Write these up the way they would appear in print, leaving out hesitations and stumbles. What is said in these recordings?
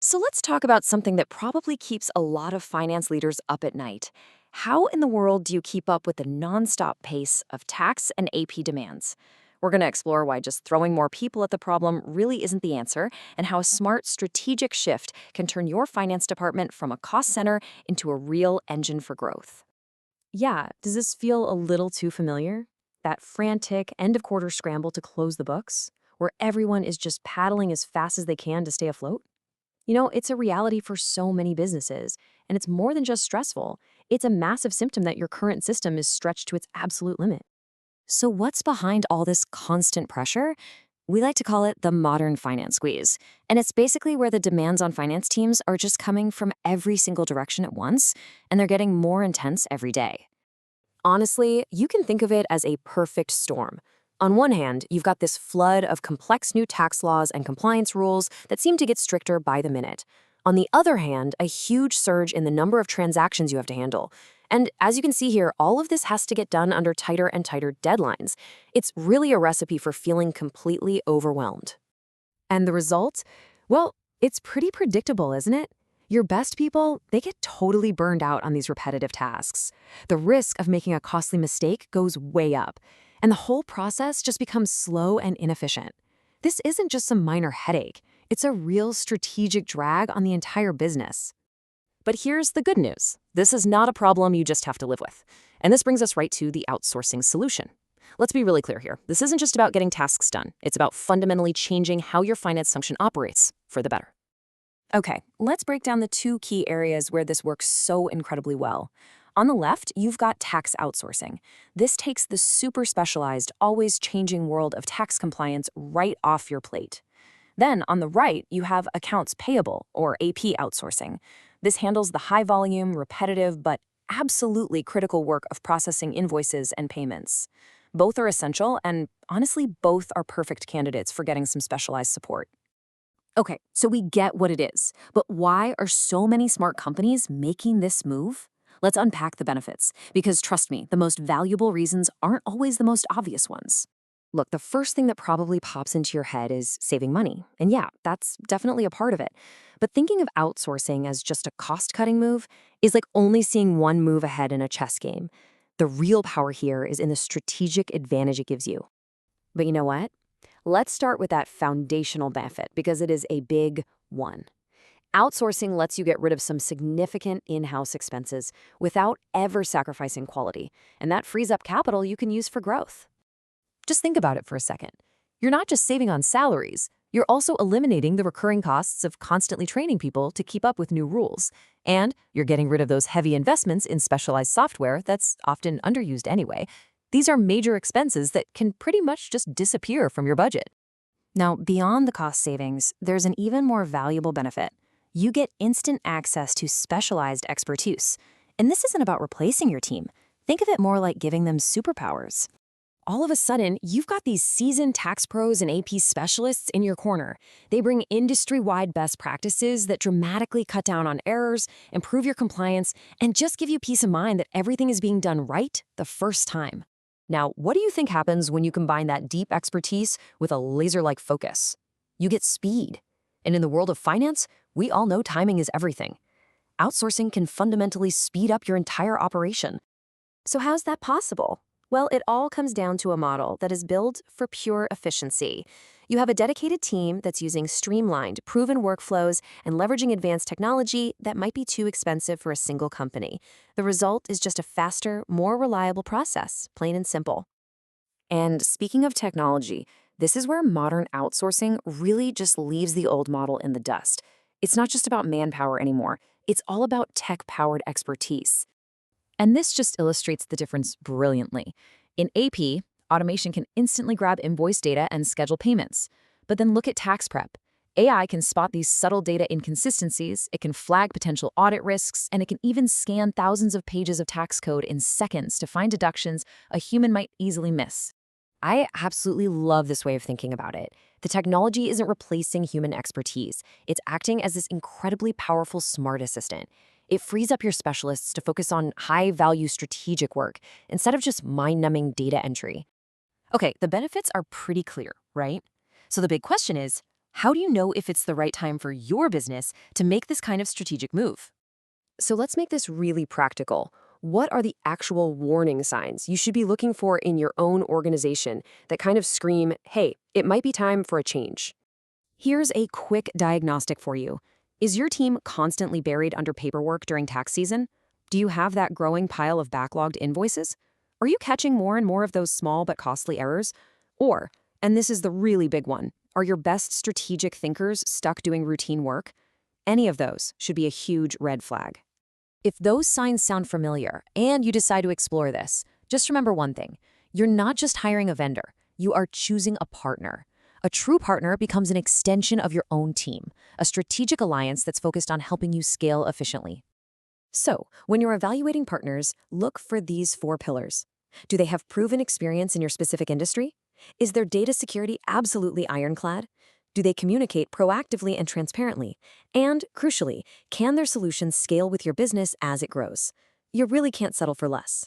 So let's talk about something that probably keeps a lot of finance leaders up at night. How in the world do you keep up with the nonstop pace of tax and AP demands? We're going to explore why just throwing more people at the problem really isn't the answer, and how a smart, strategic shift can turn your finance department from a cost center into a real engine for growth. Yeah, does this feel a little too familiar? That frantic end of quarter scramble to close the books, where everyone is just paddling as fast as they can to stay afloat? It's a reality for so many businesses, and it's more than just stressful. It's a massive symptom that your current system is stretched to its absolute limit. So, what's behind all this constant pressure? We like to call it the modern finance squeeze. And it's basically where the demands on finance teams are just coming from every single direction at once, and they're getting more intense every day. Honestly, you can think of it as a perfect storm. On one hand, you've got this flood of complex new tax laws and compliance rules that seem to get stricter by the minute. On the other hand, a huge surge in the number of transactions you have to handle. And as you can see here, all of this has to get done under tighter and tighter deadlines. It's really a recipe for feeling completely overwhelmed. And the result? Well, it's pretty predictable, isn't it? Your best people, they get totally burned out on these repetitive tasks. The risk of making a costly mistake goes way up, and the whole process just becomes slow and inefficient. This isn't just some minor headache. It's a real strategic drag on the entire business. But here's the good news. This is not a problem you just have to live with. And this brings us right to the outsourcing solution. Let's be really clear here. This isn't just about getting tasks done. It's about fundamentally changing how your finance function operates for the better. Okay, let's break down the two key areas where this works so incredibly well. On the left, you've got tax outsourcing. This takes the super specialized, always changing world of tax compliance right off your plate. Then on the right, you have accounts payable, or AP outsourcing. This handles the high volume, repetitive, but absolutely critical work of processing invoices and payments. Both are essential, and honestly, both are perfect candidates for getting some specialized support. Okay, so we get what it is, but why are so many smart companies making this move? Let's unpack the benefits, because trust me, the most valuable reasons aren't always the most obvious ones. Look, the first thing that probably pops into your head is saving money. And yeah, that's definitely a part of it. But thinking of outsourcing as just a cost-cutting move is like only seeing one move ahead in a chess game. The real power here is in the strategic advantage it gives you. But you know what? Let's start with that foundational benefit because it is a big one. Outsourcing lets you get rid of some significant in-house expenses without ever sacrificing quality, and that frees up capital you can use for growth. Just think about it for a second. You're not just saving on salaries, you're also eliminating the recurring costs of constantly training people to keep up with new rules, and you're getting rid of those heavy investments in specialized software that's often underused anyway. These are major expenses that can pretty much just disappear from your budget. Now, beyond the cost savings, there's an even more valuable benefit. You get instant access to specialized expertise. And this isn't about replacing your team. Think of it more like giving them superpowers. All of a sudden, you've got these seasoned tax pros and AP specialists in your corner. They bring industry-wide best practices that dramatically cut down on errors, improve your compliance, and just give you peace of mind that everything is being done right the first time. Now, what do you think happens when you combine that deep expertise with a laser-like focus? You get speed. And in the world of finance, we all know timing is everything. Outsourcing can fundamentally speed up your entire operation. So how's that possible? Well, it all comes down to a model that is built for pure efficiency. You have a dedicated team that's using streamlined, proven workflows and leveraging advanced technology that might be too expensive for a single company. The result is just a faster, more reliable process, plain and simple. And speaking of technology, this is where modern outsourcing really just leaves the old model in the dust. It's not just about manpower anymore. It's all about tech-powered expertise. And this just illustrates the difference brilliantly. In AP, automation can instantly grab invoice data and schedule payments. But then look at tax prep. AI can spot these subtle data inconsistencies, it can flag potential audit risks, and it can even scan thousands of pages of tax code in seconds to find deductions a human might easily miss. I absolutely love this way of thinking about it. The technology isn't replacing human expertise. It's acting as this incredibly powerful smart assistant. It frees up your specialists to focus on high-value strategic work instead of just mind-numbing data entry. Okay, the benefits are pretty clear, right? So the big question is, How do you know if it's the right time for your business to make this kind of strategic move? So let's make this really practical. What are the actual warning signs you should be looking for in your own organization that kind of scream, hey, it might be time for a change? Here's a quick diagnostic for you. Is your team constantly buried under paperwork during tax season? Do you have that growing pile of backlogged invoices? Are you catching more and more of those small but costly errors? Or, and this is the really big one, are your best strategic thinkers stuck doing routine work? Any of those should be a huge red flag. If those signs sound familiar and you decide to explore this, just remember one thing. You're not just hiring a vendor, you are choosing a partner. A true partner becomes an extension of your own team, a strategic alliance that's focused on helping you scale efficiently. So, when you're evaluating partners, look for these 4 pillars. Do they have proven experience in your specific industry? Is their data security absolutely ironclad? Do they communicate proactively and transparently? And, crucially, can their solutions scale with your business as it grows? You really can't settle for less.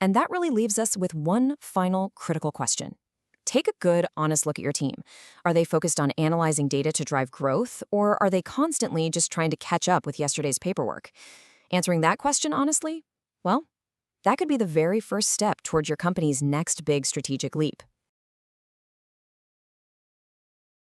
And that really leaves us with one final critical question. Take a good, honest look at your team. Are they focused on analyzing data to drive growth, or are they constantly just trying to catch up with yesterday's paperwork? Answering that question honestly, well, that could be the very first step towards your company's next big strategic leap.